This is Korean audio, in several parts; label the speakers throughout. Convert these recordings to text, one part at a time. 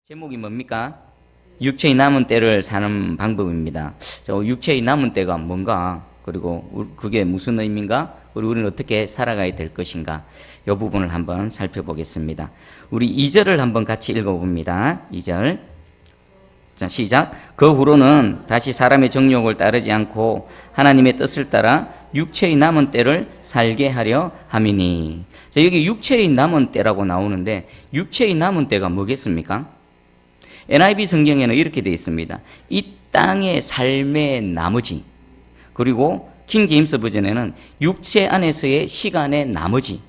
Speaker 1: 제목이 뭡니까? 육체의 남은 때를 사는 방법입니다. 육체의 남은 때가 뭔가, 그리고 그게 무슨 의미인가, 그리고 우리는 어떻게 살아가야 될 것인가, 이 부분을 한번 살펴보겠습니다. 우리 2절을 한번 같이 읽어봅니다. 2절. 자, 시작. 그 후로는 다시 사람의 정욕을 따르지 않고 하나님의 뜻을 따라 육체의 남은 때를 살게 하려 함이니. 자, 여기 육체의 남은 때라고 나오는데, 육체의 남은 때가 뭐겠습니까? NIV 성경에는 이렇게 되어 있습니다. 이 땅의 삶의 나머지, 그리고 킹 제임스 버전에는 육체 안에서의 시간의 나머지,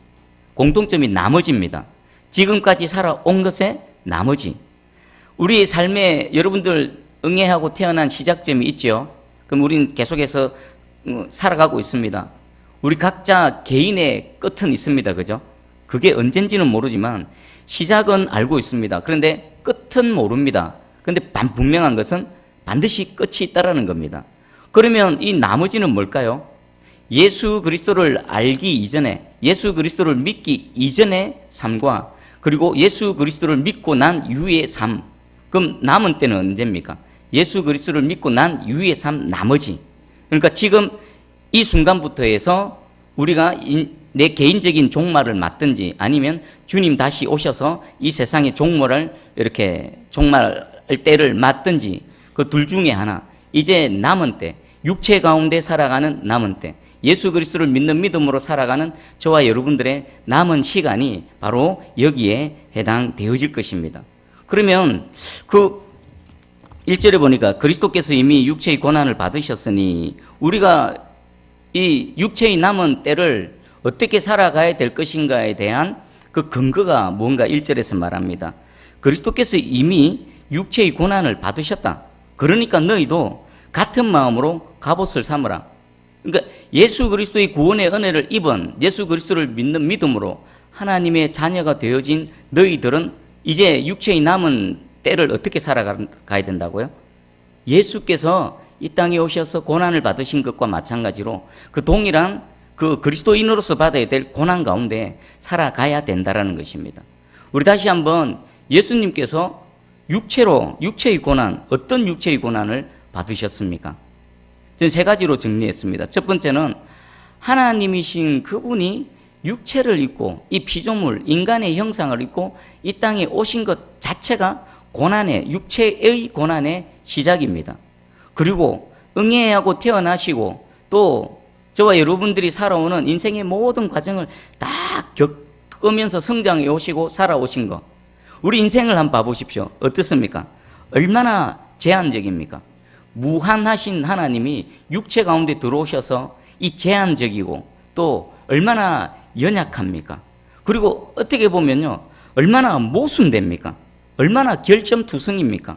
Speaker 1: 공통점이 나머지입니다. 지금까지 살아온 것의 나머지. 우리의 삶에 여러분들 응애하고 태어난 시작점이 있죠. 그럼 우리는 계속해서 살아가고 있습니다. 우리 각자 개인의 끝은 있습니다. 그죠? 그게 언젠지는 모르지만 시작은 알고 있습니다. 그런데 끝은 모릅니다. 그런데 분명한 것은 반드시 끝이 있다라는 겁니다. 그러면 이 나머지는 뭘까요? 예수 그리스도를 알기 이전에, 예수 그리스도를 믿기 이전의 삶과, 그리고 예수 그리스도를 믿고 난 이후의 삶. 그럼 남은 때는 언제입니까? 예수 그리스도를 믿고 난 이후의 삶, 나머지. 그러니까 지금 이 순간부터 해서 우리가 내 개인적인 종말을 맞든지, 아니면 주님 다시 오셔서 이 세상의 종말을 이렇게 종말 때를 맞든지, 그 둘 중에 하나. 이제 남은 때, 육체 가운데 살아가는 남은 때, 예수 그리스도를 믿는 믿음으로 살아가는 저와 여러분들의 남은 시간이 바로 여기에 해당되어질 것입니다. 그러면 그 1절에 보니까 그리스도께서 이미 육체의 고난을 받으셨으니 우리가 이 육체의 남은 때를 어떻게 살아가야 될 것인가에 대한 그 근거가 뭔가 1절에서 말합니다. 그리스도께서 이미 육체의 고난을 받으셨다. 그러니까 너희도 같은 마음으로 갑옷을 삼으라. 그러니까 예수 그리스도의 구원의 은혜를 입은, 예수 그리스도를 믿는 믿음으로 하나님의 자녀가 되어진 너희들은 이제 육체의 남은 때를 어떻게 살아가야 된다고요? 예수께서 이 땅에 오셔서 고난을 받으신 것과 마찬가지로 그 동일한 그 그리스도인으로서 받아야 될 고난 가운데 살아가야 된다라는 것입니다. 우리 다시 한번 예수님께서 육체의 고난, 어떤 육체의 고난을 받으셨습니까? 저는 세 가지로 정리했습니다. 첫 번째는 하나님이신 그분이 육체를 입고 이 피조물, 인간의 형상을 입고 이 땅에 오신 것 자체가 고난의, 육체의 고난의 시작입니다. 그리고 응애하고 태어나시고 또 저와 여러분들이 살아오는 인생의 모든 과정을 다 겪으면서 성장해 오시고 살아오신 것. 우리 인생을 한번 봐보십시오. 어떻습니까? 얼마나 제한적입니까? 무한하신 하나님이 육체 가운데 들어오셔서 이 제한적이고 또 얼마나 연약합니까? 그리고 어떻게 보면요, 얼마나 모순됩니까? 얼마나 결점투성입니까?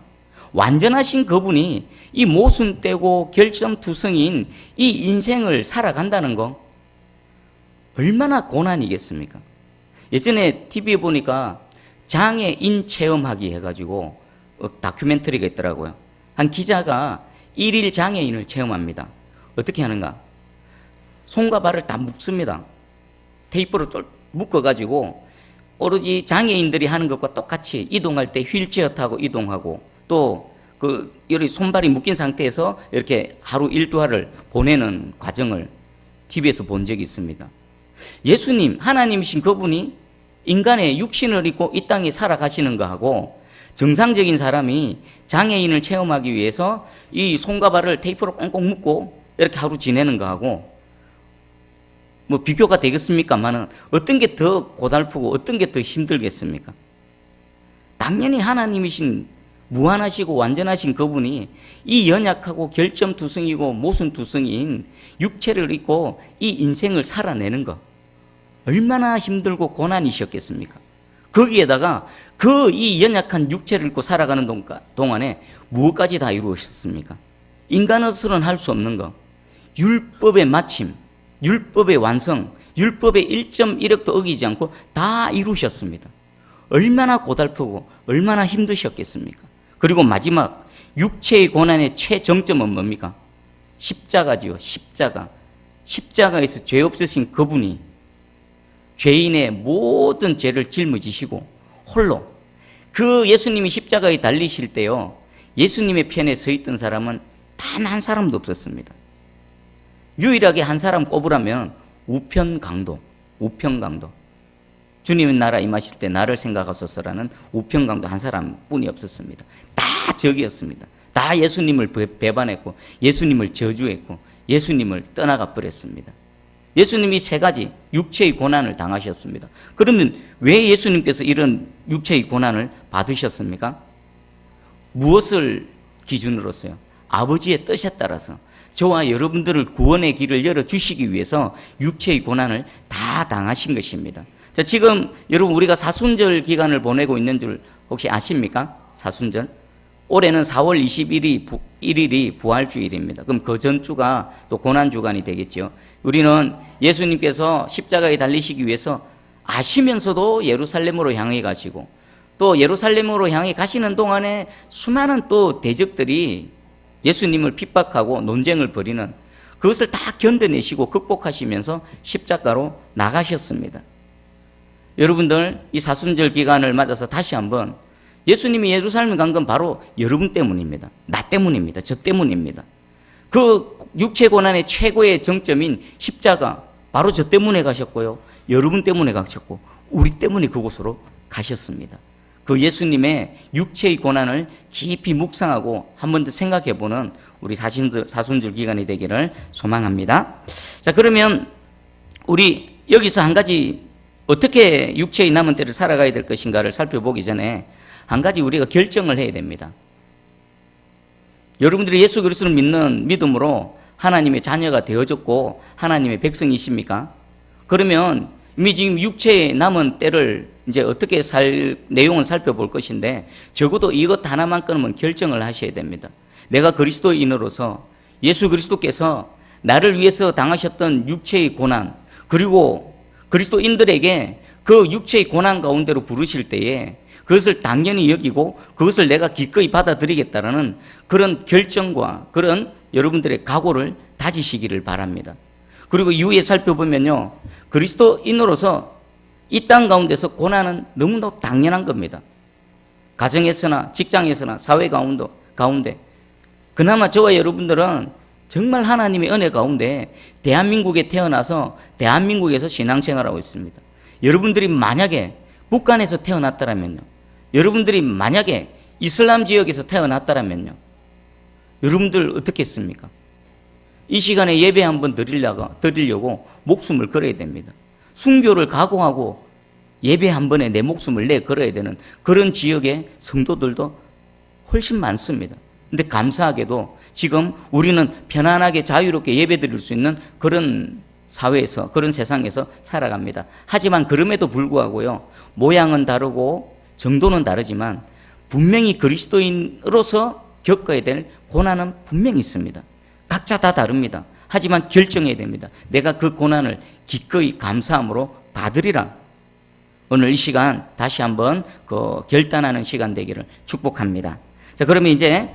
Speaker 1: 완전하신 그분이 이 모순되고 결점투성인 이 인생을 살아간다는 거 얼마나 고난이겠습니까? 예전에 TV에 보니까 장애인 체험하기 해가지고 다큐멘터리가 있더라고요. 한 기자가 일일 장애인을 체험합니다. 어떻게 하는가? 손과 발을 다 묶습니다. 테이프로 묶어가지고 오로지 장애인들이 하는 것과 똑같이 이동할 때 휠체어 타고 이동하고, 또 여기 손발이 묶인 상태에서 이렇게 하루 일과를 보내는 과정을 TV에서 본 적이 있습니다. 예수님, 하나님이신 그분이 인간의 육신을 입고 이 땅에 살아가시는 거하고 정상적인 사람이 장애인을 체험하기 위해서 이 손과 발을 테이프로 꽁꽁 묶고 이렇게 하루 지내는 거하고 뭐 비교가 되겠습니까만은 어떤 게 더 고달프고 어떤 게 더 힘들겠습니까? 당연히 하나님이신 무한하시고 완전하신 그분이 이 연약하고 결점투성이고 모순투성인 육체를 입고 이 인생을 살아내는 것 얼마나 힘들고 고난이셨겠습니까? 거기에다가 이 연약한 육체를 입고 살아가는 동안에 무엇까지 다 이루셨습니까? 인간으로서는 할 수 없는 것, 율법의 마침, 율법의 완성, 율법의 1.1획도 어기지 않고 다 이루셨습니다. 얼마나 고달프고 얼마나 힘드셨겠습니까? 그리고 마지막 육체의 고난의 최정점은 뭡니까? 십자가지요. 십자가. 십자가에서 죄 없으신 그분이 죄인의 모든 죄를 짊어지시고 홀로 그 예수님이 십자가에 달리실 때요, 예수님의 편에 서 있던 사람은 단 한 사람도 없었습니다. 유일하게 한 사람 꼽으라면 우편강도. 주님의 나라 임하실 때 나를 생각하소서라는 우편강도 한 사람뿐이 없었습니다. 다 적이었습니다. 다 예수님을 배반했고 예수님을 저주했고 예수님을 떠나가 버렸습니다. 예수님이 세 가지 육체의 고난을 당하셨습니다. 그러면 왜 예수님께서 이런 육체의 고난을 받으셨습니까? 무엇을 기준으로서요? 아버지의 뜻에 따라서 저와 여러분들을 구원의 길을 열어주시기 위해서 육체의 고난을 다 당하신 것입니다. 자, 지금 여러분 우리가 사순절 기간을 보내고 있는 줄 혹시 아십니까? 사순절. 올해는 4월 21일이 부활주일입니다. 그럼 그 전주가 또 고난주간이 되겠죠. 우리는 예수님께서 십자가에 달리시기 위해서 아시면서도 예루살렘으로 향해 가시고 또 예루살렘으로 향해 가시는 동안에 수많은 또 대적들이 예수님을 핍박하고 논쟁을 벌이는 그것을 다 견뎌내시고 극복하시면서 십자가로 나가셨습니다. 여러분들 이 사순절 기간을 맞아서 다시 한번 예수님이 예루살렘 간 건 바로 여러분 때문입니다. 나 때문입니다. 저 때문입니다. 그 육체 고난의 최고의 정점인 십자가 바로 저 때문에 가셨고요. 여러분 때문에 가셨고 우리 때문에 그곳으로 가셨습니다. 그 예수님의 육체의 고난을 깊이 묵상하고 한 번 더 생각해보는 우리 사순절 기간이 되기를 소망합니다. 자, 그러면 우리 여기서 한 가지 어떻게 육체의 남은 때를 살아가야 될 것인가를 살펴보기 전에 한 가지 우리가 결정을 해야 됩니다. 여러분들이 예수 그리스도를 믿는 믿음으로 하나님의 자녀가 되어졌고 하나님의 백성이십니까? 그러면 이미 지금 육체의 남은 때를 이제 어떻게 살 내용을 살펴볼 것인데 적어도 이것 하나만큼은 결정을 하셔야 됩니다. 내가 그리스도인으로서 예수 그리스도께서 나를 위해서 당하셨던 육체의 고난 그리고 그리스도인들에게 그 육체의 고난 가운데로 부르실 때에 그것을 당연히 여기고 그것을 내가 기꺼이 받아들이겠다라는 그런 결정과 그런 여러분들의 각오를 다지시기를 바랍니다. 그리고 이후에 살펴보면요, 그리스도인으로서 이 땅 가운데서 고난은 너무나 당연한 겁니다. 가정에서나 직장에서나 사회 가운데 그나마 저와 여러분들은 정말 하나님의 은혜 가운데 대한민국에 태어나서 대한민국에서 신앙생활하고 있습니다. 여러분들이 만약에 북한에서 태어났다면요, 여러분들이 만약에 이슬람 지역에서 태어났다면요, 여러분들 어떻게 했습니까? 이 시간에 예배 한번 드리려고 목숨을 걸어야 됩니다. 순교를 각오하고 예배 한 번에 내 목숨을 걸어야 되는 그런 지역의 성도들도 훨씬 많습니다. 근데 감사하게도 지금 우리는 편안하게 자유롭게 예배 드릴 수 있는 그런 사회에서, 그런 세상에서 살아갑니다. 하지만 그럼에도 불구하고요, 모양은 다르고 정도는 다르지만 분명히 그리스도인으로서 겪어야 될 고난은 분명히 있습니다. 각자 다 다릅니다. 하지만 결정해야 됩니다. 내가 그 고난을 기꺼이 감사함으로 받으리라. 오늘 이 시간 다시 한번 그 결단하는 시간 되기를 축복합니다. 자, 그러면 이제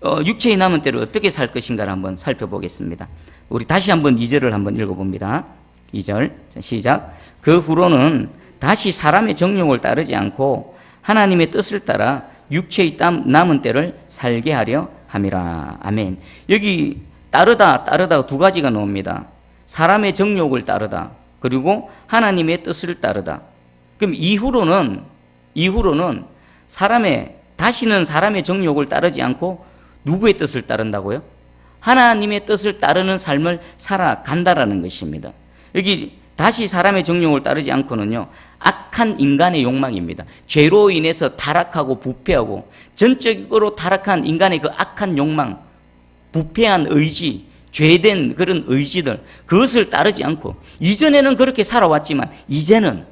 Speaker 1: 육체의 남은 때를 어떻게 살 것인가를 한번 살펴보겠습니다. 우리 다시 한번 2절을 한번 읽어봅니다. 2절 시작. 그 후로는 다시 사람의 정욕을 따르지 않고 하나님의 뜻을 따라 육체의 남은 때를 살게 하려 함이라. 아멘. 여기 따르다 두 가지가 나옵니다. 사람의 정욕을 따르다, 그리고 하나님의 뜻을 따르다. 그럼 이후로는 다시는 사람의 정욕을 따르지 않고 누구의 뜻을 따른다고요? 하나님의 뜻을 따르는 삶을 살아간다라는 것입니다. 여기 다시 사람의 정욕을 따르지 않고는요, 악한 인간의 욕망입니다. 죄로 인해서 타락하고 부패하고 전적으로 타락한 인간의 그 악한 욕망, 부패한 의지, 죄된 그런 의지들, 그것을 따르지 않고, 이전에는 그렇게 살아왔지만 이제는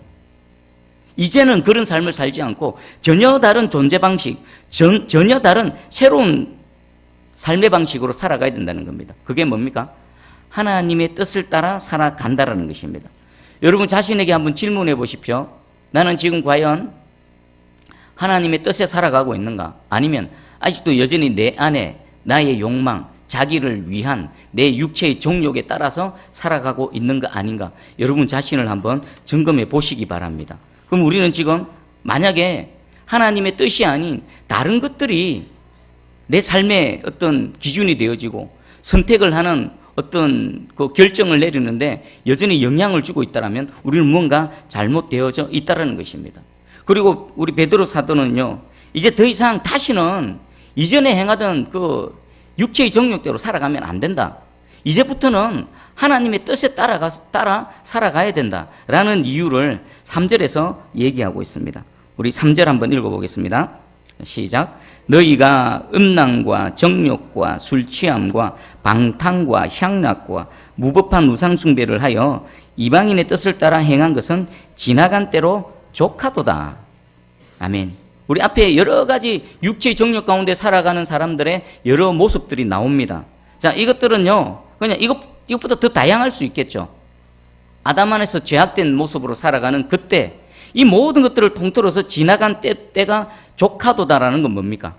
Speaker 1: 그런 삶을 살지 않고 전혀 다른 존재 방식, 전혀 다른 새로운 삶의 방식으로 살아가야 된다는 겁니다. 그게 뭡니까? 하나님의 뜻을 따라 살아간다라는 것입니다. 여러분 자신에게 한번 질문해 보십시오. 나는 지금 과연 하나님의 뜻에 살아가고 있는가? 아니면 아직도 여전히 내 안에 나의 욕망, 자기를 위한 내 육체의 정욕에 따라서 살아가고 있는 거 아닌가? 여러분 자신을 한번 점검해 보시기 바랍니다. 그럼 우리는 지금 만약에 하나님의 뜻이 아닌 다른 것들이 내 삶의 어떤 기준이 되어지고 선택을 하는 어떤 그 결정을 내리는데 여전히 영향을 주고 있다면 우리는 무언가 잘못되어져 있다는 것입니다. 그리고 우리 베드로 사도는요, 이제 더 이상 다시는 이전에 행하던 그 육체의 정욕대로 살아가면 안 된다. 이제부터는 하나님의 뜻에 따라 살아가야 된다라는 이유를 3절에서 얘기하고 있습니다. 우리 3절 한번 읽어보겠습니다. 시작. 너희가 음란과 정욕과 술 취함과 방탕과 향락과 무법한 우상 숭배를 하여 이방인의 뜻을 따라 행한 것은 지나간 때로 족하도다. 아멘. 우리 앞에 여러 가지 육체의 정욕 가운데 살아가는 사람들의 여러 모습들이 나옵니다. 자, 이것들은요, 그냥 이것보다 더 다양할 수 있겠죠. 아담 안에서 죄악된 모습으로 살아가는 그때, 이 모든 것들을 통틀어서 지나간 때가 족하도다라는 건 뭡니까?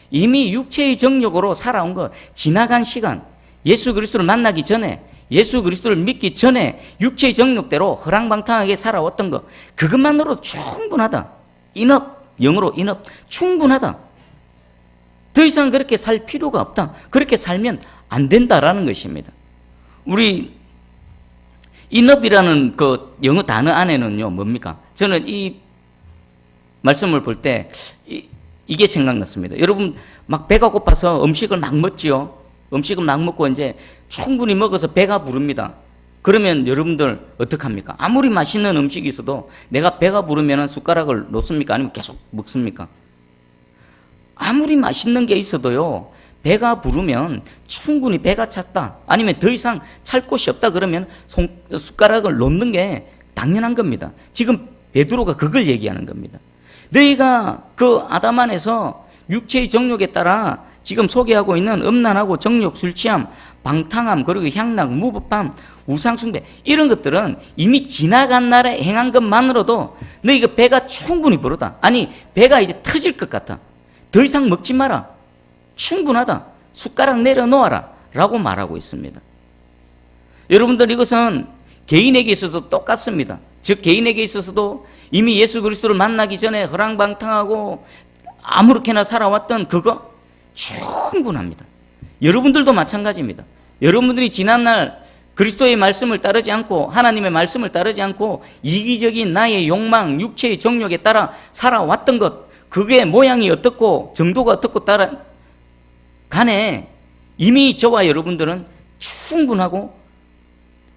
Speaker 1: 이미 육체의 정욕으로 살아온 것, 지나간 시간, 예수 그리스도를 만나기 전에, 예수 그리스도를 믿기 전에 육체의 정욕대로 허랑방탕하게 살아왔던 것, 그것만으로 충분하다. 인업, 영어로 인업, 충분하다. 더 이상 그렇게 살 필요가 없다. 그렇게 살면 안 된다라는 것입니다. 우리 인업이라는 그 영어 단어 안에는요, 뭡니까? 저는 이 말씀을 볼 때 이게 생각났습니다. 여러분 막 배가 고파서 음식을 막 먹지요. 음식을 막 먹고 이제 충분히 먹어서 배가 부릅니다. 그러면 여러분들 어떡합니까? 아무리 맛있는 음식이 있어도 내가 배가 부르면 숟가락을 놓습니까? 아니면 계속 먹습니까? 아무리 맛있는 게 있어도요, 배가 부르면 충분히 배가 찼다, 아니면 더 이상 찰 곳이 없다 그러면 숟가락을 놓는 게 당연한 겁니다. 지금 베드로가 그걸 얘기하는 겁니다. 너희가 그 아담 안에서 육체의 정욕에 따라 지금 소개하고 있는 음란하고 정욕, 술 취함, 방탕함, 그리고 향락, 무법함, 우상숭배, 이런 것들은 이미 지나간 날에 행한 것만으로도 너희가 배가 충분히 부르다, 아니 배가 이제 터질 것 같아, 더 이상 먹지 마라, 충분하다, 숟가락 내려놓아라 라고 말하고 있습니다. 여러분들, 이것은 개인에게 있어서도 똑같습니다. 즉 개인에게 있어서도 이미 예수 그리스도를 만나기 전에 허랑방탕하고 아무렇게나 살아왔던 그거 충분합니다. 여러분들도 마찬가지입니다. 여러분들이 지난날 그리스도의 말씀을 따르지 않고 하나님의 말씀을 따르지 않고 이기적인 나의 욕망, 육체의 정욕에 따라 살아왔던 것, 그게 모양이 어떻고 정도가 어떻고 따라 간에 이미 저와 여러분들은 충분하고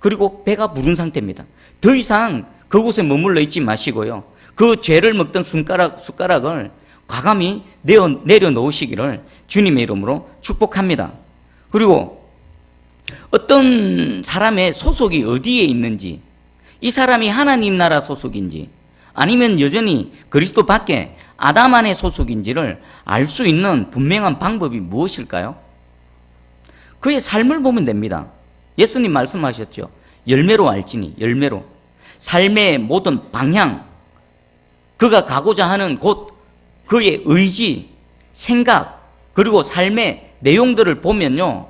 Speaker 1: 그리고 배가 부른 상태입니다. 더 이상 그곳에 머물러 있지 마시고요, 그 죄를 먹던 숟가락을 과감히 내려놓으시기를 주님의 이름으로 축복합니다. 그리고 어떤 사람의 소속이 어디에 있는지, 이 사람이 하나님 나라 소속인지 아니면 여전히 그리스도 밖에 아담 안의 소속인지를 알 수 있는 분명한 방법이 무엇일까요? 그의 삶을 보면 됩니다. 예수님 말씀하셨죠. 열매로 알지니, 열매로. 삶의 모든 방향, 그가 가고자 하는 곳, 그의 의지, 생각, 그리고 삶의 내용들을 보면요,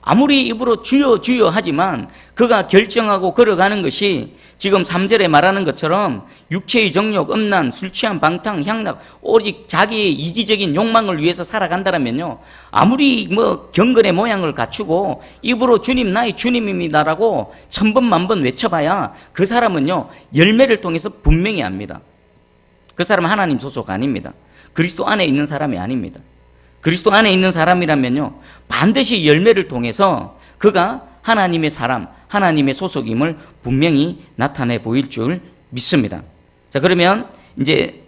Speaker 1: 아무리 입으로 주여 주여 하지만 그가 결정하고 걸어가는 것이 지금 3절에 말하는 것처럼 육체의 정욕, 음란, 술 취함, 방탕, 향락, 오직 자기의 이기적인 욕망을 위해서 살아간다면요, 아무리 경건의 모양을 갖추고 입으로 주님 나의 주님입니다라고 천번 만번 외쳐봐야 그 사람은요 열매를 통해서 분명히 압니다. 그 사람은 하나님 소속 아닙니다. 그리스도 안에 있는 사람이 아닙니다. 그리스도 안에 있는 사람이라면요 반드시 열매를 통해서 그가 하나님의 사람, 하나님의 소속임을 분명히 나타내 보일 줄 믿습니다. 자, 그러면 이제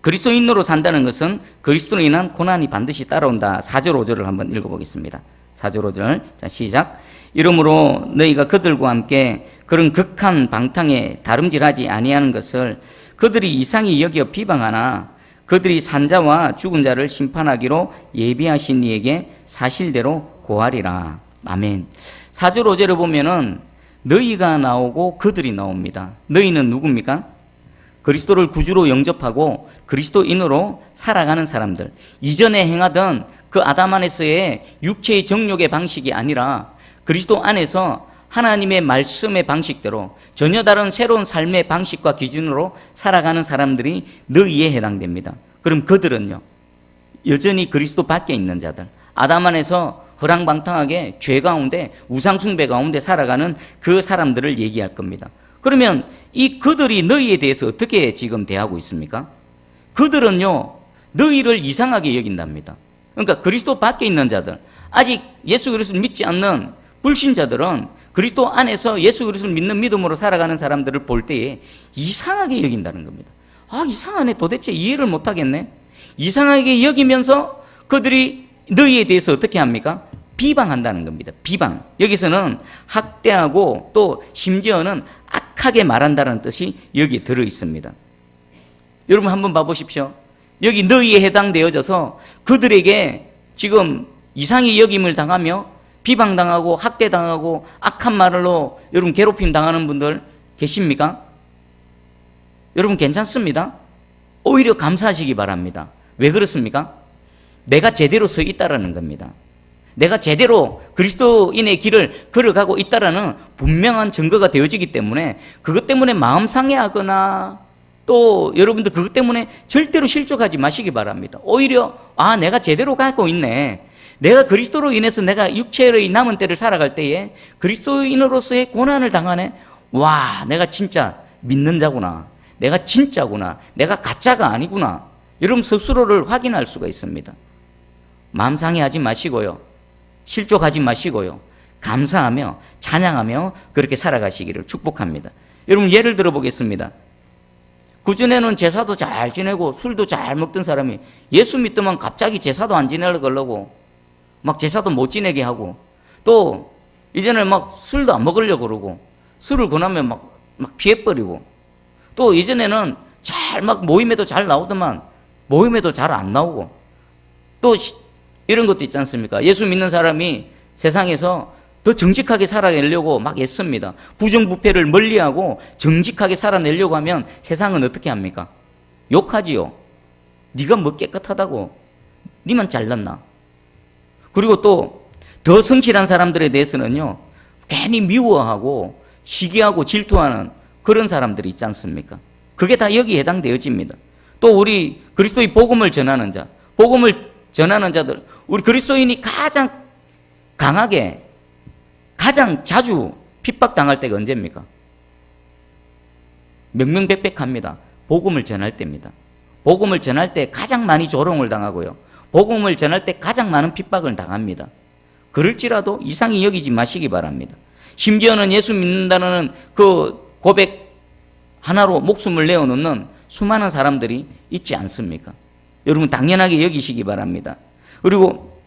Speaker 1: 그리스도인으로 산다는 것은 그리스도로 인한 고난이 반드시 따라온다. 4절 5절을 한번 읽어보겠습니다. 4절 5절. 자, 시작. 이러므로 너희가 그들과 함께 그런 극한 방탕에 다름질하지 아니하는 것을 그들이 이상히 여겨 비방하나 그들이 산자와 죽은 자를 심판하기로 예비하신 이에게 사실대로 고하리라. 아멘. 4절 5절을 보면은 너희가 나오고 그들이 나옵니다. 너희는 누굽니까? 그리스도를 구주로 영접하고 그리스도인으로 살아가는 사람들, 이전에 행하던 그 아담 안에서의 육체의 정욕의 방식이 아니라 그리스도 안에서 하나님의 말씀의 방식대로 전혀 다른 새로운 삶의 방식과 기준으로 살아가는 사람들이 너희에 해당됩니다. 그럼 그들은요, 여전히 그리스도 밖에 있는 자들, 아담 안에서 허랑방탕하게 죄 가운데 우상숭배 가운데 살아가는 그 사람들을 얘기할 겁니다. 그러면 이 그들이 너희에 대해서 어떻게 지금 대하고 있습니까? 그들은요, 너희를 이상하게 여긴답니다. 그러니까 그리스도 밖에 있는 자들, 아직 예수 그리스도를 믿지 않는 불신자들은 그리스도 안에서 예수 그리스도를 믿는 믿음으로 살아가는 사람들을 볼 때에 이상하게 여긴다는 겁니다. 아, 이상하네. 도대체 이해를 못하겠네. 이상하게 여기면서 그들이 너희에 대해서 어떻게 합니까? 비방한다는 겁니다. 비방. 여기서는 학대하고 또 심지어는 악하게 말한다는 뜻이 여기에 들어 있습니다. 여러분 한번 봐보십시오. 여기 너희에 해당되어져서 그들에게 지금 이상히 여김을 당하며 비방당하고 학대당하고 악한 말로 여러분 괴롭힘 당하는 분들 계십니까? 여러분 괜찮습니다. 오히려 감사하시기 바랍니다. 왜 그렇습니까? 내가 제대로 서 있다라는 겁니다. 내가 제대로 그리스도인의 길을 걸어가고 있다라는 분명한 증거가 되어지기 때문에 그것 때문에 마음 상해하거나 또 여러분들 그것 때문에 절대로 실족하지 마시기 바랍니다. 오히려 내가 제대로 가고 있네. 내가 그리스도로 인해서 내가 육체의 남은 때를 살아갈 때에 그리스도인으로서의 고난을 당하네. 와, 내가 진짜 믿는 자구나. 내가 진짜구나. 내가 가짜가 아니구나. 여러분 스스로를 확인할 수가 있습니다. 마음 상해하지 마시고요. 실족하지 마시고요. 감사하며 찬양하며 그렇게 살아가시기를 축복합니다. 여러분 예를 들어 보겠습니다. 그전에는 제사도 잘 지내고 술도 잘 먹던 사람이 예수 믿더만 갑자기 제사도 안 지내려고 막 제사도 못 지내게 하고 또 이제는 막 술도 안 먹으려고 그러고 술을 권하면 막 피해버리고 또 이전에는 잘 막 모임에도 잘 나오더만 모임에도 잘 안 나오고 또 이런 것도 있지 않습니까? 예수 믿는 사람이 세상에서 더 정직하게 살아내려고 막 애씁니다. 부정부패를 멀리하고 정직하게 살아내려고 하면 세상은 어떻게 합니까? 욕하지요. 네가 뭐 깨끗하다고? 네만 잘났나? 그리고 또 더 성실한 사람들에 대해서는요, 괜히 미워하고 시기하고 질투하는 그런 사람들이 있지 않습니까? 그게 다 여기에 해당되어집니다. 또 우리 그리스도의 복음을 전하는 자, 복음을 전하는 자들, 우리 그리스도인이 가장 강하게 가장 자주 핍박당할 때가 언제입니까? 명명백백합니다. 복음을 전할 때입니다. 복음을 전할 때 가장 많이 조롱을 당하고요. 복음을 전할 때 가장 많은 핍박을 당합니다. 그럴지라도 이상히 여기지 마시기 바랍니다. 심지어는 예수 믿는다는 그 고백 하나로 목숨을 내어놓는 수많은 사람들이 있지 않습니까? 여러분 당연하게 여기시기 바랍니다. 그리고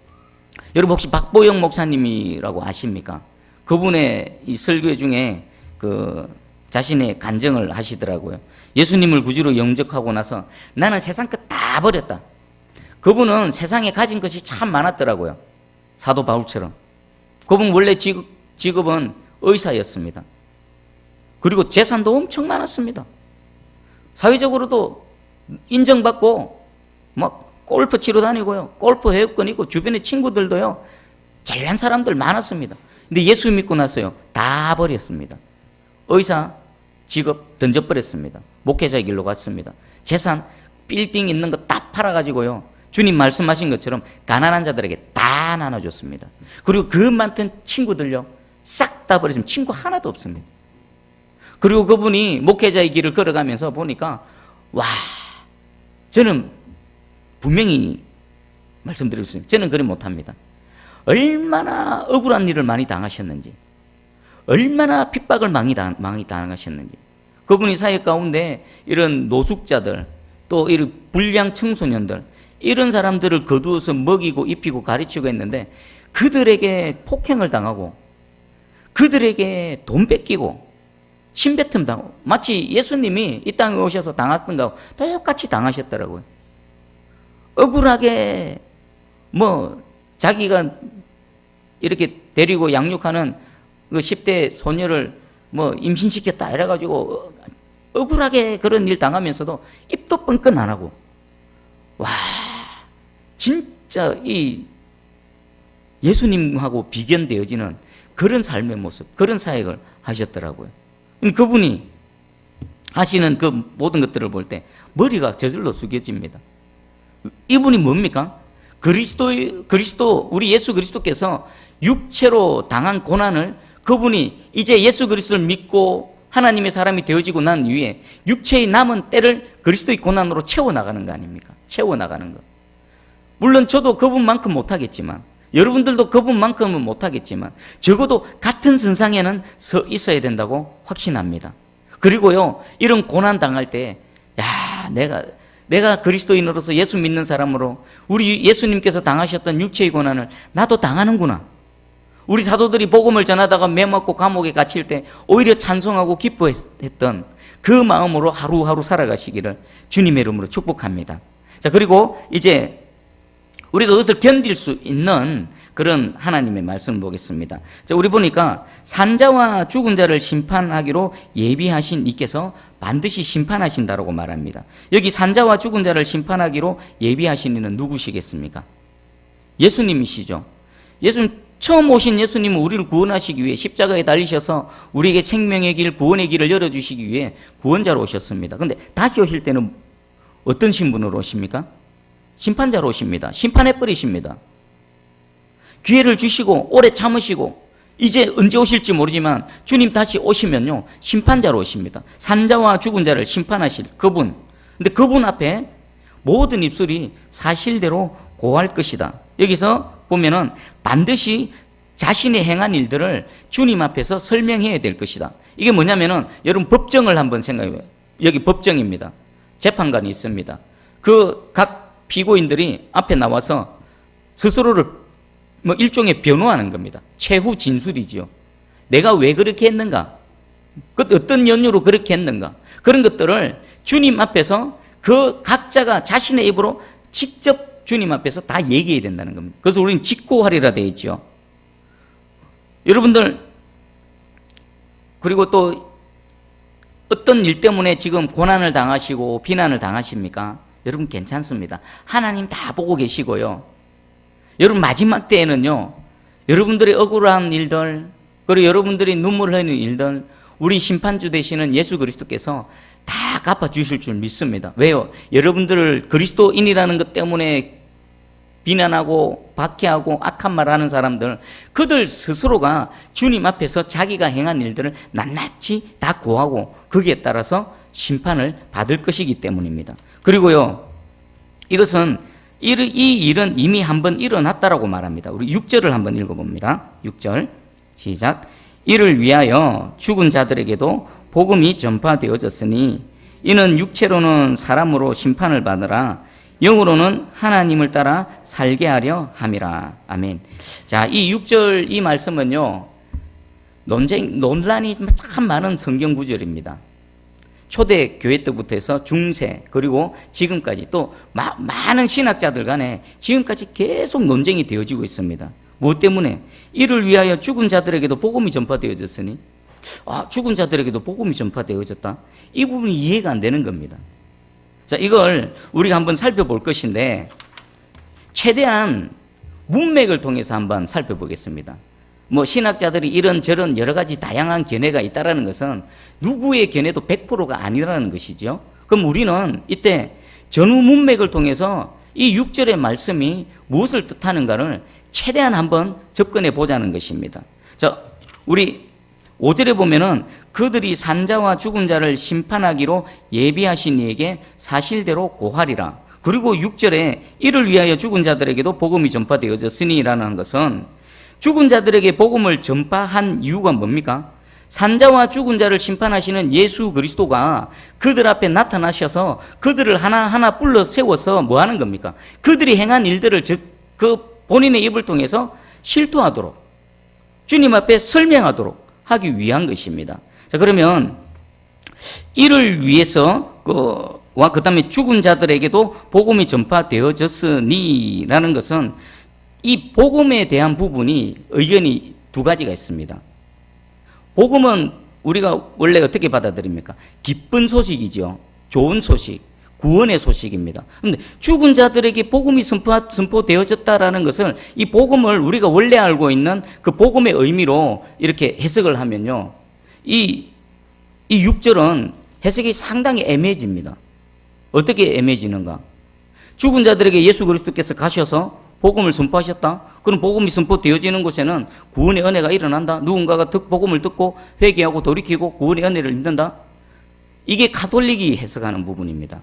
Speaker 1: 여러분 혹시 박보영 목사님이라고 아십니까? 그분의 이 설교 중에 그 자신의 간증을 하시더라고요. 예수님을 구주로 영접하고 나서 나는 세상 것 다 버렸다. 그분은 세상에 가진 것이 참 많았더라고요. 사도 바울처럼. 그분 원래 직업은 의사였습니다. 그리고 재산도 엄청 많았습니다. 사회적으로도 인정받고 막 골프 치러 다니고요. 골프 회원권 있고 주변에 친구들도요. 잘난 사람들 많았습니다. 근데 예수 믿고 나서요. 다 버렸습니다. 의사 직업 던져버렸습니다. 목회자의 길로 갔습니다. 재산 빌딩 있는 거 다 팔아가지고요. 주님 말씀하신 것처럼 가난한 자들에게 다 나눠줬습니다. 그리고 그 많던 친구들요. 싹 다 버렸으면 친구 하나도 없습니다. 그리고 그분이 목회자의 길을 걸어가면서 보니까 와, 저는 분명히 말씀드리겠습니다. 저는 그리 못합니다. 얼마나 억울한 일을 많이 당하셨는지, 얼마나 핍박을 많이 당하셨는지. 그분이 사회 가운데 이런 노숙자들, 또 이런 불량 청소년들, 이런 사람들을 거두어서 먹이고 입히고 가르치고 했는데 그들에게 폭행을 당하고 그들에게 돈 뺏기고 침뱉음 당하고 마치 예수님이 이 땅에 오셔서 당하셨던 거하고 똑같이 당하셨더라고요. 억울하게 뭐 자기가 이렇게 데리고 양육하는 그 10대 소녀를 뭐 임신시켰다 이래가지고 억울하게 그런 일 당하면서도 입도 뻥끗 안 하고 와 진짜 이 예수님하고 비견되어지는 그런 삶의 모습, 그런 사역을 하셨더라고요. 그분이 하시는 그 모든 것들을 볼 때 머리가 저절로 숙여집니다. 이분이 뭡니까? 그리스도, 우리 예수 그리스도께서 육체로 당한 고난을 그분이 이제 예수 그리스도를 믿고 하나님의 사람이 되어지고 난 이후에 육체의 남은 때를 그리스도의 고난으로 채워나가는 거 아닙니까? 채워나가는 거. 물론 저도 그분만큼 못하겠지만, 여러분들도 그분만큼은 못하겠지만, 적어도 같은 선상에는 서 있어야 된다고 확신합니다. 그리고요, 이런 고난 당할 때, 야, 내가 그리스도인으로서 예수 믿는 사람으로 우리 예수님께서 당하셨던 육체의 고난을 나도 당하는구나. 우리 사도들이 복음을 전하다가 매 맞고 감옥에 갇힐 때 오히려 찬송하고 기뻐했던 그 마음으로 하루하루 살아가시기를 주님의 이름으로 축복합니다. 자, 그리고 이제 우리가 그것을 견딜 수 있는 그런 하나님의 말씀을 보겠습니다. 자, 우리 보니까 산자와 죽은 자를 심판하기로 예비하신 이께서 반드시 심판하신다라고 말합니다. 여기 산자와 죽은 자를 심판하기로 예비하신 이는 누구시겠습니까? 예수님이시죠. 처음 오신 예수님은 우리를 구원하시기 위해 십자가에 달리셔서 우리에게 생명의 길, 구원의 길을 열어주시기 위해 구원자로 오셨습니다. 그런데 다시 오실 때는 어떤 신분으로 오십니까? 심판자로 오십니다. 심판해버리십니다. 기회를 주시고 오래 참으시고 이제 언제 오실지 모르지만 주님 다시 오시면요, 심판자로 오십니다. 산자와 죽은 자를 심판하실 그분. 근데 그분 앞에 모든 입술이 사실대로 고할 것이다. 여기서 보면은 반드시 자신이 행한 일들을 주님 앞에서 설명해야 될 것이다. 이게 뭐냐면은 여러분 법정을 한번 생각해봐요. 여기 법정입니다. 재판관이 있습니다. 그 각 피고인들이 앞에 나와서 스스로를 뭐 일종의 변호하는 겁니다. 최후 진술이지요. 내가 왜 그렇게 했는가? 어떤 연유로 그렇게 했는가? 그런 것들을 주님 앞에서 그 각자가 자신의 입으로 직접 주님 앞에서 다 얘기해야 된다는 겁니다. 그래서 우리는 직고하리라 되어 있죠. 여러분들, 그리고 또 어떤 일 때문에 지금 고난을 당하시고 비난을 당하십니까? 여러분 괜찮습니다. 하나님 다 보고 계시고요. 여러분 마지막 때에는요, 여러분들의 억울한 일들, 그리고 여러분들이 눈물 흘리는 일들, 우리 심판주 되시는 예수 그리스도께서 다 갚아주실 줄 믿습니다. 왜요? 여러분들을 그리스도인이라는 것 때문에 비난하고 박해하고 악한 말하는 사람들, 그들 스스로가 주님 앞에서 자기가 행한 일들을 낱낱이 다 고하고 거기에 따라서 심판을 받을 것이기 때문입니다. 그리고요, 이것은 이 일은 이미 한번 일어났다라고 말합니다. 우리 6절을 한번 읽어봅니다. 6절 시작. 이를 위하여 죽은 자들에게도 복음이 전파되어졌으니 이는 육체로는 사람으로 심판을 받으라 영으로는 하나님을 따라 살게 하려 함이라. 아멘. 자, 이 6절 이 말씀은요, 논란이 참 많은 성경 구절입니다. 초대 교회 때부터 해서 중세 그리고 지금까지 또 많은 신학자들 간에 지금까지 계속 논쟁이 되어지고 있습니다. 무엇 때문에? 이를 위하여 죽은 자들에게도 복음이 전파되어졌으니, 죽은 자들에게도 복음이 전파되어졌다. 이 부분이 이해가 안 되는 겁니다. 자, 이걸 우리가 한번 살펴볼 것인데 최대한 문맥을 통해서 한번 살펴보겠습니다. 뭐 신학자들이 이런저런 여러 가지 다양한 견해가 있다라는 것은 누구의 견해도 100%가 아니라는 것이죠. 그럼 우리는 이때 전후 문맥을 통해서 이 6절의 말씀이 무엇을 뜻하는가를 최대한 한번 접근해 보자는 것입니다. 자, 우리 5절에 보면은 그들이 산자와 죽은 자를 심판하기로 예비하신 이에게 사실대로 고하리라. 그리고 6절에 이를 위하여 죽은 자들에게도 복음이 전파되어졌으니 라는 것은 죽은 자들에게 복음을 전파한 이유가 뭡니까? 산자와 죽은 자를 심판하시는 예수 그리스도가 그들 앞에 나타나셔서 그들을 하나하나 불러 세워서 뭐 하는 겁니까? 그들이 행한 일들을 그 본인의 입을 통해서 실토하도록 주님 앞에 설명하도록 하기 위한 것입니다. 자, 그러면 이를 위해서 그 다음에 죽은 자들에게도 복음이 전파되어졌으니 라는 것은 이 복음에 대한 부분이 의견이 두 가지가 있습니다. 복음은 우리가 원래 어떻게 받아들입니까? 기쁜 소식이죠. 좋은 소식. 구원의 소식입니다. 그런데 죽은 자들에게 복음이 선포되어졌다라는 것을, 이 복음을 우리가 원래 알고 있는 그 복음의 의미로 이렇게 해석을 하면요, 이 6절은 해석이 상당히 애매해집니다. 어떻게 애매해지는가? 죽은 자들에게 예수 그리스도께서 가셔서 복음을 선포하셨다. 그럼 복음이 선포되어지는 곳에는 구원의 은혜가 일어난다. 누군가가 복음을 듣고 회개하고 돌이키고 구원의 은혜를 입는다. 이게 가톨릭이 해석하는 부분입니다.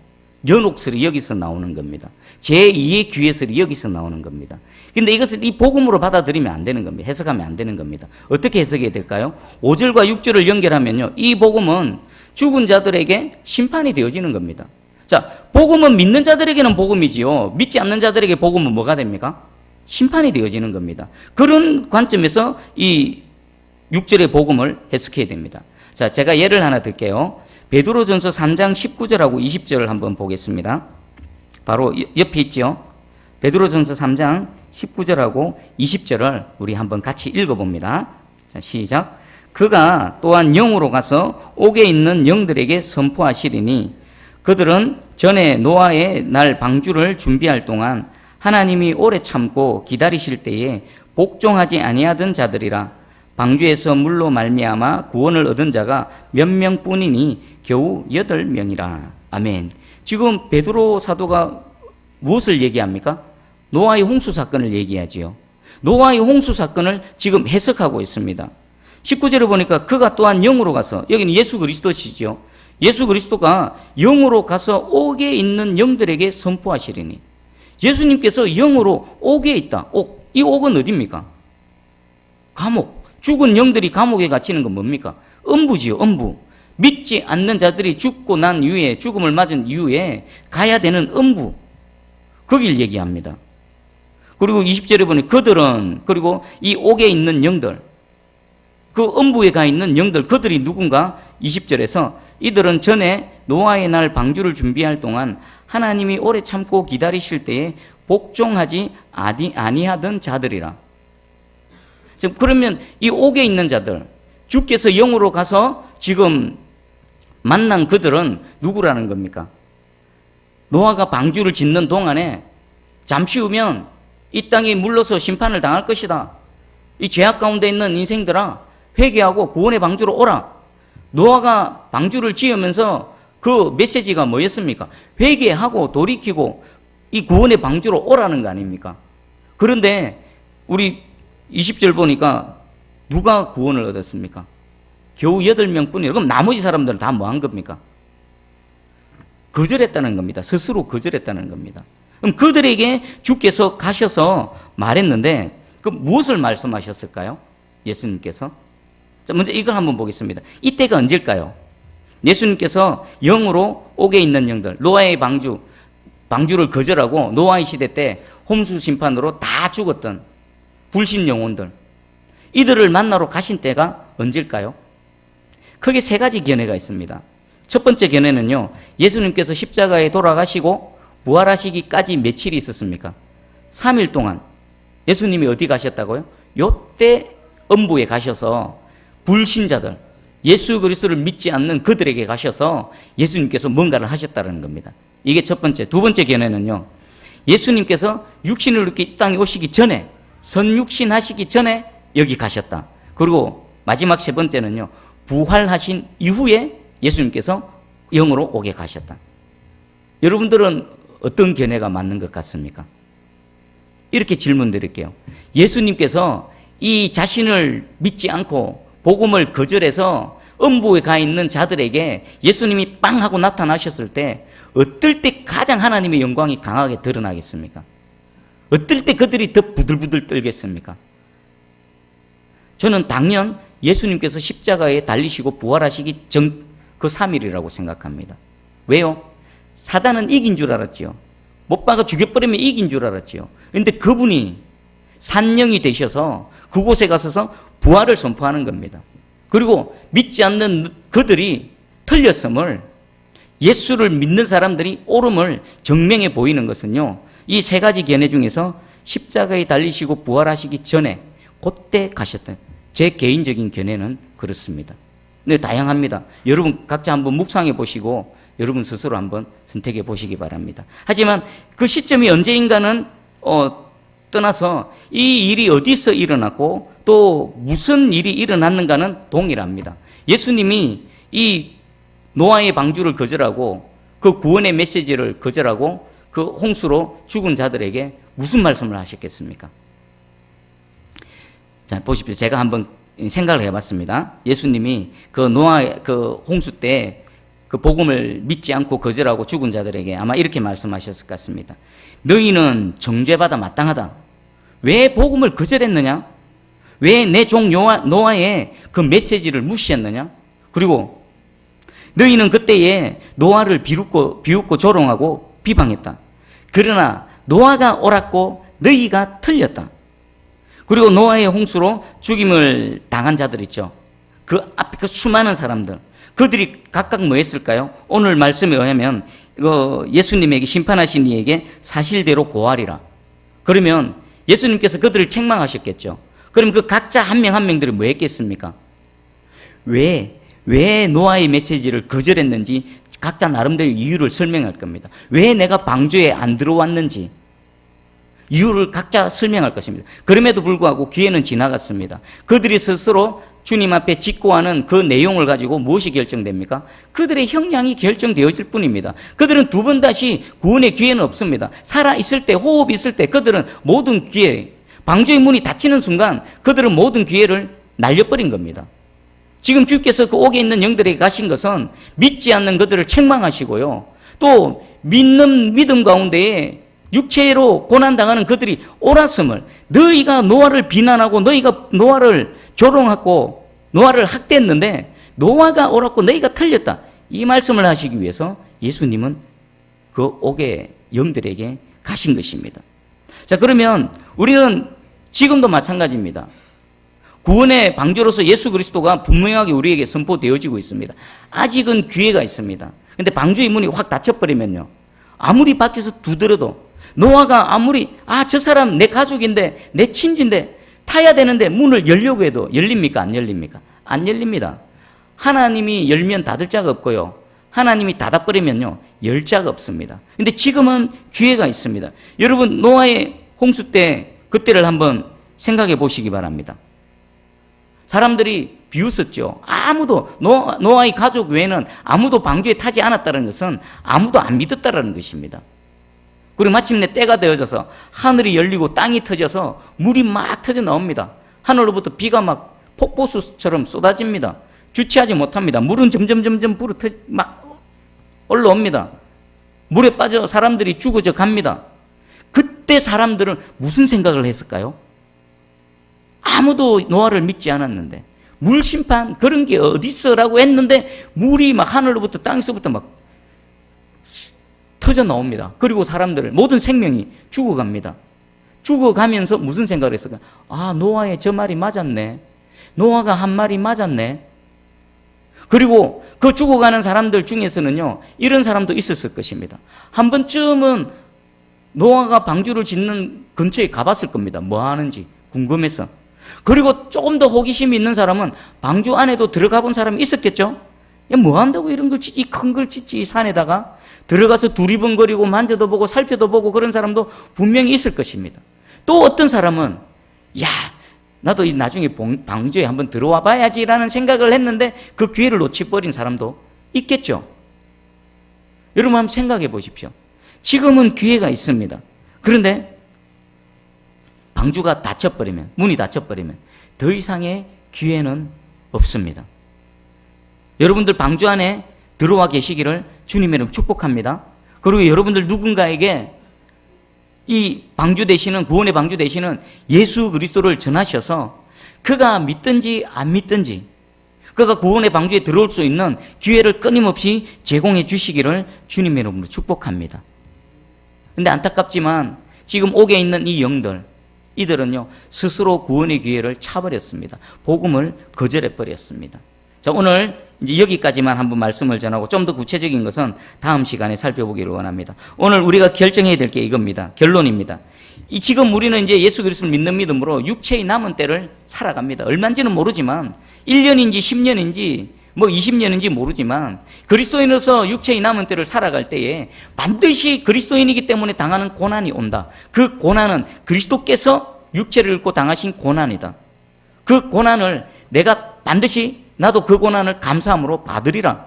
Speaker 1: 연옥설이 여기서 나오는 겁니다. 제2의 귀해설이 여기서 나오는 겁니다. 근데 이것을 이 복음으로 받아들이면 안 되는 겁니다. 해석하면 안 되는 겁니다. 어떻게 해석해야 될까요? 5절과 6절을 연결하면요, 이 복음은 죽은 자들에게 심판이 되어지는 겁니다. 자, 복음은 믿는 자들에게는 복음이지요. 믿지 않는 자들에게 복음은 뭐가 됩니까? 심판이 되어지는 겁니다. 그런 관점에서 이 6절의 복음을 해석해야 됩니다. 자, 제가 예를 하나 들게요. 베드로전서 3장 19절하고 20절을 한번 보겠습니다. 바로 옆에 있죠. 베드로전서 3장 19절하고 20절을 우리 한번 같이 읽어봅니다. 자, 시작. 그가 또한 영으로 가서 옥에 있는 영들에게 선포하시리니 그들은 전에 노아의 날 방주를 준비할 동안 하나님이 오래 참고 기다리실 때에 복종하지 아니하던 자들이라. 방주에서 물로 말미암아 구원을 얻은 자가 몇 명뿐이니 겨우 8명이라. 아멘. 지금 베드로 사도가 무엇을 얘기합니까? 노아의 홍수 사건을 얘기하지요. 노아의 홍수 사건을 지금 해석하고 있습니다. 19절에 보니까 그가 또한 영으로 가서, 여기는 예수 그리스도시죠. 예수 그리스도가 영으로 가서 옥에 있는 영들에게 선포하시리니. 예수님께서 영으로 옥에 있다. 옥. 이 옥은 어디입니까? 감옥. 죽은 영들이 감옥에 갇히는 건 뭡니까? 음부지요, 음부. 믿지 않는 자들이 죽고 난 이후에, 죽음을 맞은 이후에 가야 되는 음부. 거길 얘기합니다. 그리고 20절에 보니 그들은, 그리고 이 옥에 있는 영들, 그 음부에 가 있는 영들, 그들이 누군가? 20절에서 이들은 전에 노아의 날 방주를 준비할 동안 하나님이 오래 참고 기다리실 때에 복종하지 아니하던 자들이라. 지금 그러면 이 옥에 있는 자들, 주께서 영으로 가서 지금 만난 그들은 누구라는 겁니까? 노아가 방주를 짓는 동안에 잠시 후면 이 땅에 물러서 심판을 당할 것이다. 이 죄악 가운데 있는 인생들아, 회개하고 구원의 방주로 오라. 노아가 방주를 지으면서 그 메시지가 뭐였습니까? 회개하고 돌이키고 이 구원의 방주로 오라는 거 아닙니까? 그런데 우리 20절 보니까 누가 구원을 얻었습니까? 겨우 8명 뿐이에요. 그럼 나머지 사람들은 다 뭐 한 겁니까? 거절했다는 겁니다. 스스로 거절했다는 겁니다. 그럼 그들에게 주께서 가셔서 말했는데, 그 무엇을 말씀하셨을까요? 예수님께서? 자, 먼저 이걸 한번 보겠습니다. 이때가 언제일까요? 예수님께서 영으로 옥에 있는 영들, 노아의 방주를 거절하고 노아의 시대 때 홍수 심판으로 다 죽었던 불신 영혼들, 이들을 만나러 가신 때가 언제일까요? 크게 3가지 견해가 있습니다. 첫 번째 견해는요, 예수님께서 십자가에 돌아가시고 부활하시기까지 며칠이 있었습니까? 3일 동안. 예수님이 어디 가셨다고요? 요때 음부에 가셔서 불신자들, 예수 그리스도를 믿지 않는 그들에게 가셔서 예수님께서 뭔가를 하셨다는 겁니다. 이게 첫 번째. 두 번째 견해는요, 예수님께서 육신을 입고 이 땅에 오시기 전에, 선육신 하시기 전에 여기 가셨다. 그리고 마지막 3번째는요, 부활하신 이후에 예수님께서 영으로 옥에 가셨다. 여러분들은 어떤 견해가 맞는 것 같습니까? 이렇게 질문 드릴게요. 예수님께서 이 자신을 믿지 않고 복음을 거절해서 음부에 가 있는 자들에게 예수님이 빵 하고 나타나셨을 때 어떨 때 가장 하나님의 영광이 강하게 드러나겠습니까? 어떨 때 그들이 더 부들부들 떨겠습니까? 저는 당연 예수님께서 십자가에 달리시고 부활하시기 전 그 3일이라고 생각합니다. 왜요? 사단은 이긴 줄 알았지요. 못 박아 죽여버리면 이긴 줄 알았지요. 그런데 그분이 산령이 되셔서 그곳에 가서서 부활을 선포하는 겁니다. 그리고 믿지 않는 그들이 틀렸음을, 예수를 믿는 사람들이 옳음을 증명해 보이는 것은요, 이 3가지 견해 중에서 십자가에 달리시고 부활하시기 전에 그때 가셨던, 제 개인적인 견해는 그렇습니다. 근데 다양합니다. 여러분 각자 한번 묵상해 보시고 여러분 스스로 한번 선택해 보시기 바랍니다. 하지만 그 시점이 언제인가는 떠나서 이 일이 어디서 일어났고 또 무슨 일이 일어났는가는 동일합니다. 예수님이 이 노아의 방주를 거절하고 그 구원의 메시지를 거절하고 그 홍수로 죽은 자들에게 무슨 말씀을 하셨겠습니까? 자, 보십시오. 제가 한번 생각을 해봤습니다. 예수님이 그 노아 그 홍수 때 그 복음을 믿지 않고 거절하고 죽은 자들에게 아마 이렇게 말씀하셨을 것 같습니다. 너희는 정죄받아 마땅하다. 왜 복음을 거절했느냐? 왜 내 종 노아의 그 메시지를 무시했느냐? 그리고 너희는 그때에 노아를 비웃고 조롱하고 비방했다. 그러나 노아가 옳았고 너희가 틀렸다. 그리고 노아의 홍수로 죽임을 당한 자들 있죠. 그 앞에 그 수많은 사람들, 그들이 각각 뭐 했을까요? 오늘 말씀에 의하면 예수님에게 심판하신 이에게 사실대로 고하리라. 그러면 예수님께서 그들을 책망하셨겠죠. 그럼 그 각자 한 명 한 명들이 뭐 했겠습니까? 왜 노아의 메시지를 거절했는지 각자 나름대로 이유를 설명할 겁니다. 왜 내가 방주에 안 들어왔는지 이유를 각자 설명할 것입니다. 그럼에도 불구하고 기회는 지나갔습니다. 그들이 스스로 주님 앞에 직고하는 그 내용을 가지고 무엇이 결정됩니까? 그들의 형량이 결정되어질 뿐입니다. 그들은 두 번 다시 구원의 기회는 없습니다. 살아있을 때, 호흡이 있을 때 그들은 모든 기회, 방주의 문이 닫히는 순간 그들은 모든 기회를 날려버린 겁니다. 지금 주께서 그 옥에 있는 영들에게 가신 것은 믿지 않는 그들을 책망하시고요. 또 믿는 믿음 가운데에 육체로 고난당하는 그들이 옳았음을, 너희가 노아를 비난하고 너희가 노아를 조롱하고 노아를 학대했는데 노아가 옳았고 너희가 틀렸다, 이 말씀을 하시기 위해서 예수님은 그 옥의 영들에게 가신 것입니다. 자, 그러면 우리는 지금도 마찬가지입니다. 구원의 방주로서 예수 그리스도가 분명하게 우리에게 선포되어지고 있습니다. 아직은 기회가 있습니다. 근데 방주의 문이 확 닫혀버리면요, 아무리 밖에서 두드려도, 노아가 아무리 저 사람 내 가족인데 내 친지인데 타야 되는데 문을 열려고 해도 열립니까? 안 열립니까? 안 열립니다. 하나님이 열면 닫을 자가 없고요, 하나님이 닫아버리면요 열 자가 없습니다. 근데 지금은 기회가 있습니다. 여러분, 노아의 홍수 때 그때를 한번 생각해 보시기 바랍니다. 사람들이 비웃었죠. 아무도 노아의 가족 외에는 아무도 방주에 타지 않았다는 것은 아무도 안 믿었다는 것입니다. 그리고 마침내 때가 되어져서 하늘이 열리고 땅이 터져서 물이 막 터져 나옵니다. 하늘로부터 비가 막 폭포수처럼 쏟아집니다. 주체하지 못합니다. 물은 점점 막 올라옵니다. 물에 빠져 사람들이 죽어져 갑니다. 그때 사람들은 무슨 생각을 했을까요? 아무도 노아를 믿지 않았는데, 물 심판 그런 게 어디 있어라고 했는데 물이 막 하늘로부터 땅에서부터 막 터져 나옵니다. 그리고 사람들, 모든 생명이 죽어갑니다. 죽어가면서 무슨 생각을 했을까요? 노아의 저 말이 맞았네. 노아가 한 말이 맞았네. 그리고 그 죽어가는 사람들 중에서는요, 이런 사람도 있었을 것입니다. 한 번쯤은 노아가 방주를 짓는 근처에 가봤을 겁니다. 뭐 하는지 궁금해서. 그리고 조금 더 호기심이 있는 사람은 방주 안에도 들어가 본 사람이 있었겠죠? 야, 뭐 한다고 이런 걸 짓지, 큰 걸 짓지, 이 산에다가. 들어가서 두리번거리고 만져도 보고 살펴도 보고 그런 사람도 분명히 있을 것입니다. 또 어떤 사람은 나도 나중에 방주에 한번 들어와 봐야지라는 생각을 했는데 그 기회를 놓쳐버린 사람도 있겠죠. 여러분 한번 생각해 보십시오. 지금은 기회가 있습니다. 그런데 방주가 닫혀버리면, 문이 닫혀버리면 더 이상의 기회는 없습니다. 여러분들 방주 안에 들어와 계시기를 주님의 이름 축복합니다. 그리고 여러분들 누군가에게 이 방주 되시는, 구원의 방주 되시는 예수 그리스도를 전하셔서 그가 믿든지 안 믿든지 그가 구원의 방주에 들어올 수 있는 기회를 끊임없이 제공해 주시기를 주님의 이름으로 축복합니다. 근데 안타깝지만 지금 옥에 있는 이 영들, 이들은요 스스로 구원의 기회를 차버렸습니다. 복음을 거절해버렸습니다. 자, 오늘 이제 여기까지만 한번 말씀을 전하고 좀 더 구체적인 것은 다음 시간에 살펴보기를 원합니다. 오늘 우리가 결정해야 될 게 이겁니다. 결론입니다. 지금 우리는 이제 예수 그리스도를 믿는 믿음으로 육체의 남은 때를 살아갑니다. 얼마인지는 모르지만 1년인지 10년인지 뭐 20년인지 모르지만 그리스도인으로서 육체의 남은 때를 살아갈 때에 반드시 그리스도인이기 때문에 당하는 고난이 온다. 그 고난은 그리스도께서 육체를 입고 당하신 고난이다. 그 고난을 내가 반드시 나도 그 고난을 감사함으로 받으리라.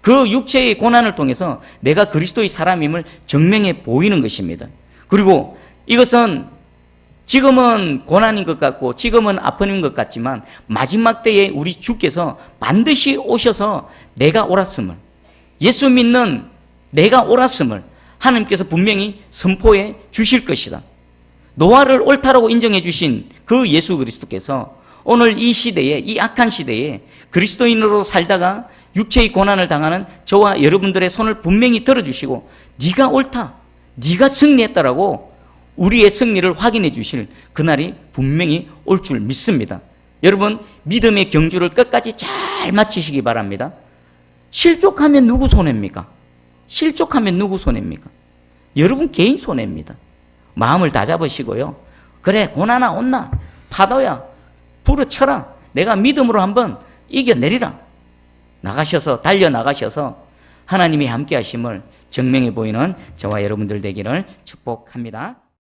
Speaker 1: 그 육체의 고난을 통해서 내가 그리스도의 사람임을 증명해 보이는 것입니다. 그리고 이것은 지금은 고난인 것 같고 지금은 아픔인 것 같지만 마지막 때에 우리 주께서 반드시 오셔서 내가 옳았음을, 예수 믿는 내가 옳았음을 하나님께서 분명히 선포해 주실 것이다. 노아를 옳다라고 인정해 주신 그 예수 그리스도께서 오늘 이 시대에, 이 악한 시대에 그리스도인으로 살다가 육체의 고난을 당하는 저와 여러분들의 손을 분명히 들어주시고 네가 옳다, 네가 승리했다라고 우리의 승리를 확인해 주실 그날이 분명히 올 줄 믿습니다. 여러분, 믿음의 경주를 끝까지 잘 마치시기 바랍니다. 실족하면 누구 손해입니까? 실족하면 누구 손해입니까? 여러분 개인 손해입니다. 마음을 다잡으시고요. 그래, 고난아 온나, 파도야, 부르쳐라, 내가 믿음으로 한번 이겨내리라. 나가셔서, 달려나가셔서 하나님이 함께 하심을 증명해 보이는 저와 여러분들 되기를 축복합니다.